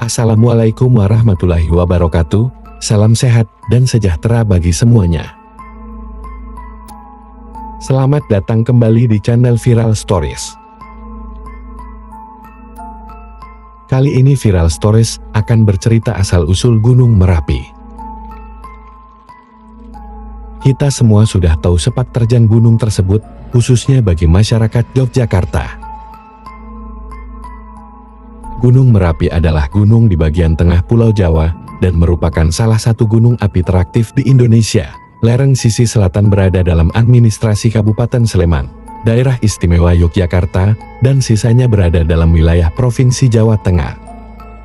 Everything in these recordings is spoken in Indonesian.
Assalamualaikum warahmatullahi wabarakatuh, salam sehat dan sejahtera bagi semuanya. Selamat datang kembali di channel Viral Stories. Kali ini Viral Stories akan bercerita asal-usul Gunung Merapi. Kita semua sudah tahu sepak terjang gunung tersebut, khususnya bagi masyarakat Yogyakarta. Gunung Merapi adalah gunung di bagian tengah Pulau Jawa dan merupakan salah satu gunung api teraktif di Indonesia. Lereng sisi selatan berada dalam administrasi Kabupaten Sleman, Daerah Istimewa Yogyakarta, dan sisanya berada dalam wilayah Provinsi Jawa Tengah,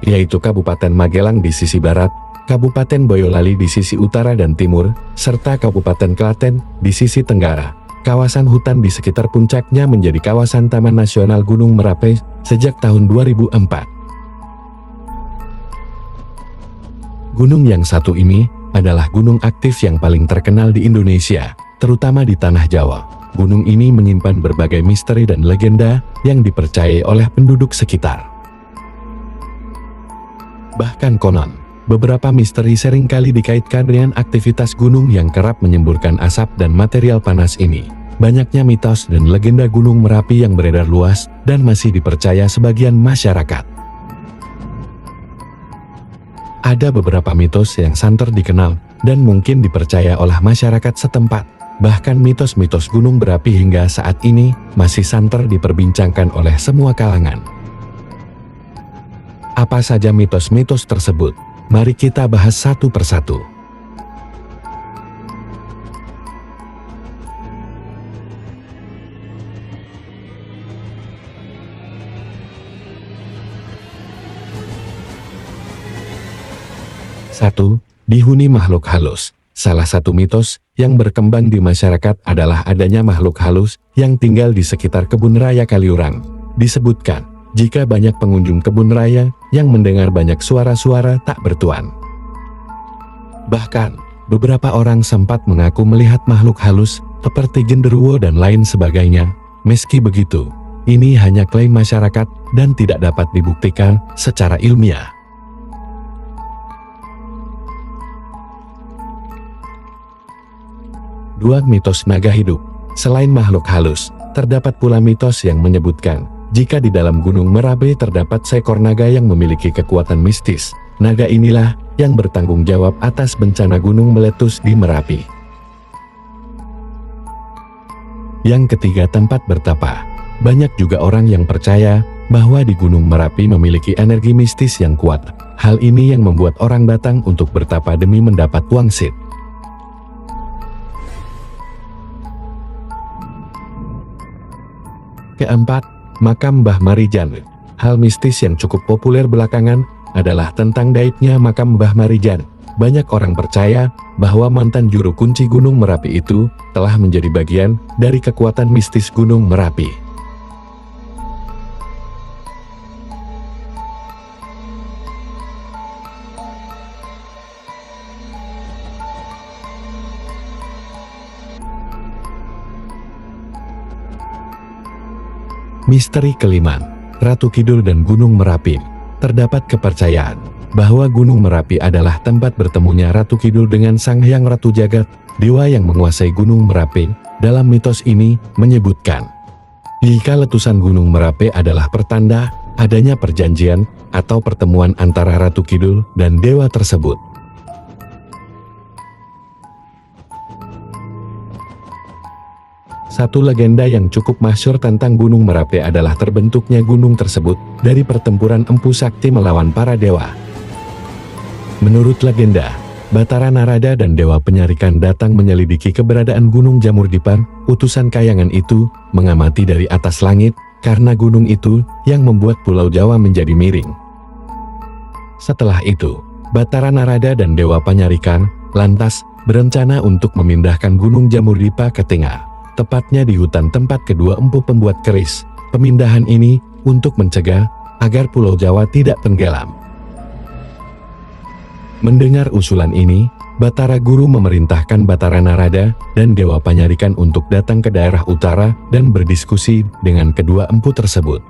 yaitu Kabupaten Magelang di sisi barat, Kabupaten Boyolali di sisi utara dan timur, serta Kabupaten Klaten di sisi tenggara. Kawasan hutan di sekitar puncaknya menjadi kawasan Taman Nasional Gunung Merapi sejak tahun 2004. Gunung yang satu ini adalah gunung aktif yang paling terkenal di Indonesia, terutama di Tanah Jawa. Gunung ini menyimpan berbagai misteri dan legenda yang dipercayai oleh penduduk sekitar. Bahkan konon, beberapa misteri seringkali dikaitkan dengan aktivitas gunung yang kerap menyemburkan asap dan material panas ini. Banyaknya mitos dan legenda Gunung Merapi yang beredar luas dan masih dipercaya sebagian masyarakat. Ada beberapa mitos yang santer dikenal dan mungkin dipercaya oleh masyarakat setempat. Bahkan mitos-mitos gunung berapi hingga saat ini masih santer diperbincangkan oleh semua kalangan. Apa saja mitos-mitos tersebut? Mari kita bahas satu persatu. Satu, dihuni makhluk halus. Salah satu mitos yang berkembang di masyarakat adalah adanya makhluk halus yang tinggal di sekitar kebun raya Kaliurang. Disebutkan, jika banyak pengunjung kebun raya yang mendengar banyak suara-suara tak bertuan. Bahkan, beberapa orang sempat mengaku melihat makhluk halus seperti genderuwo dan lain sebagainya. Meski begitu, ini hanya klaim masyarakat dan tidak dapat dibuktikan secara ilmiah. 2. Mitos naga hidup. Selain makhluk halus, terdapat pula mitos yang menyebutkan, jika di dalam Gunung Merapi terdapat seekor naga yang memiliki kekuatan mistis. Naga inilah yang bertanggung jawab atas bencana gunung meletus di Merapi. Yang ketiga, tempat bertapa. Banyak juga orang yang percaya bahwa di Gunung Merapi memiliki energi mistis yang kuat. Hal ini yang membuat orang datang untuk bertapa demi mendapat wangsit. Keempat, makam Mbah Marijan. Hal mistis yang cukup populer belakangan adalah tentang gaibnya makam Mbah Marijan. Banyak orang percaya bahwa mantan juru kunci Gunung Merapi itu telah menjadi bagian dari kekuatan mistis Gunung Merapi. Misteri kelima, Ratu Kidul dan Gunung Merapi. Terdapat kepercayaan bahwa Gunung Merapi adalah tempat bertemunya Ratu Kidul dengan Sang Hyang Ratu Jagat, dewa yang menguasai Gunung Merapi. Dalam mitos ini menyebutkan, jika letusan Gunung Merapi adalah pertanda adanya perjanjian atau pertemuan antara Ratu Kidul dan dewa tersebut. Satu legenda yang cukup masyhur tentang Gunung Merapi adalah terbentuknya gunung tersebut dari pertempuran Empu Sakti melawan para dewa. Menurut legenda, Batara Narada dan Dewa Penyarikan datang menyelidiki keberadaan Gunung Jamur Dipa. Utusan kayangan itu mengamati dari atas langit karena gunung itu yang membuat Pulau Jawa menjadi miring. Setelah itu, Batara Narada dan Dewa Penyarikan lantas berencana untuk memindahkan Gunung Jamur Dipa ke tengah, tepatnya di hutan tempat kedua empu pembuat keris. Pemindahan ini untuk mencegah agar Pulau Jawa tidak tenggelam. Mendengar usulan ini, Batara Guru memerintahkan Batara Narada dan Dewa Penyarikan untuk datang ke daerah utara dan berdiskusi dengan kedua empu tersebut.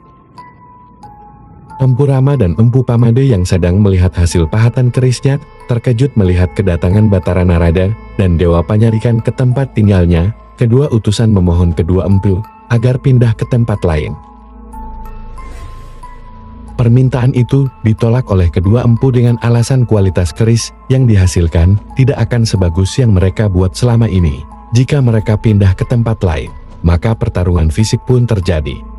Empu Rama dan Empu Pamade yang sedang melihat hasil pahatan kerisnya, terkejut melihat kedatangan Batara Narada dan Dewa Panyarikan ke tempat tinggalnya. Kedua utusan memohon kedua empu agar pindah ke tempat lain. Permintaan itu ditolak oleh kedua empu dengan alasan kualitas keris yang dihasilkan tidak akan sebagus yang mereka buat selama ini. Jika mereka pindah ke tempat lain, maka pertarungan fisik pun terjadi.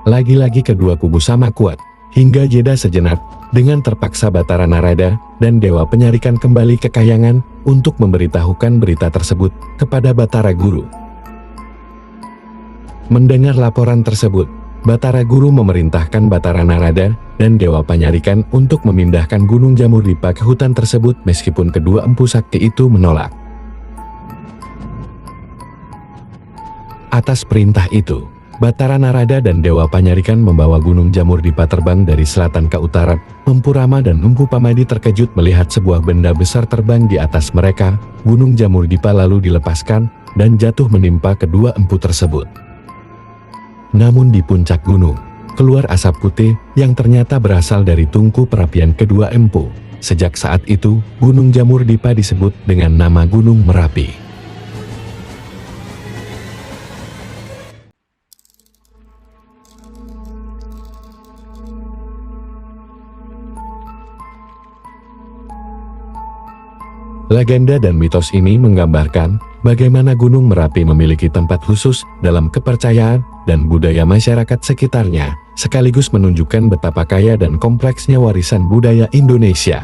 Lagi-lagi kedua kubu sama kuat, hingga jeda sejenak, dengan terpaksa Batara Narada dan Dewa Penyarikan kembali ke Kahyangan untuk memberitahukan berita tersebut kepada Batara Guru. Mendengar laporan tersebut, Batara Guru memerintahkan Batara Narada dan Dewa Panyarikan untuk memindahkan Gunung Jamurdipa ke hutan tersebut meskipun kedua empu sakti itu menolak. Atas perintah itu, Batara Narada dan Dewa Panyarikan membawa Gunung Jamurdipa terbang dari selatan ke utara. Empu Rama dan Empu Pamadi terkejut melihat sebuah benda besar terbang di atas mereka. Gunung Jamurdipa lalu dilepaskan dan jatuh menimpa kedua empu tersebut. Namun di puncak gunung, keluar asap putih yang ternyata berasal dari tungku perapian kedua empu. Sejak saat itu, Gunung Jamurdipa disebut dengan nama Gunung Merapi. Legenda dan mitos ini menggambarkan bagaimana Gunung Merapi memiliki tempat khusus dalam kepercayaan dan budaya masyarakat sekitarnya, sekaligus menunjukkan betapa kaya dan kompleksnya warisan budaya Indonesia.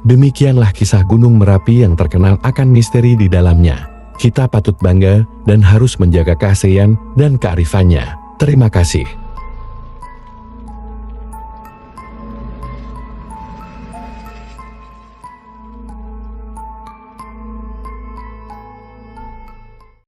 Demikianlah kisah Gunung Merapi yang terkenal akan misteri di dalamnya. Kita patut bangga dan harus menjaga keaslian dan kearifannya. Terima kasih.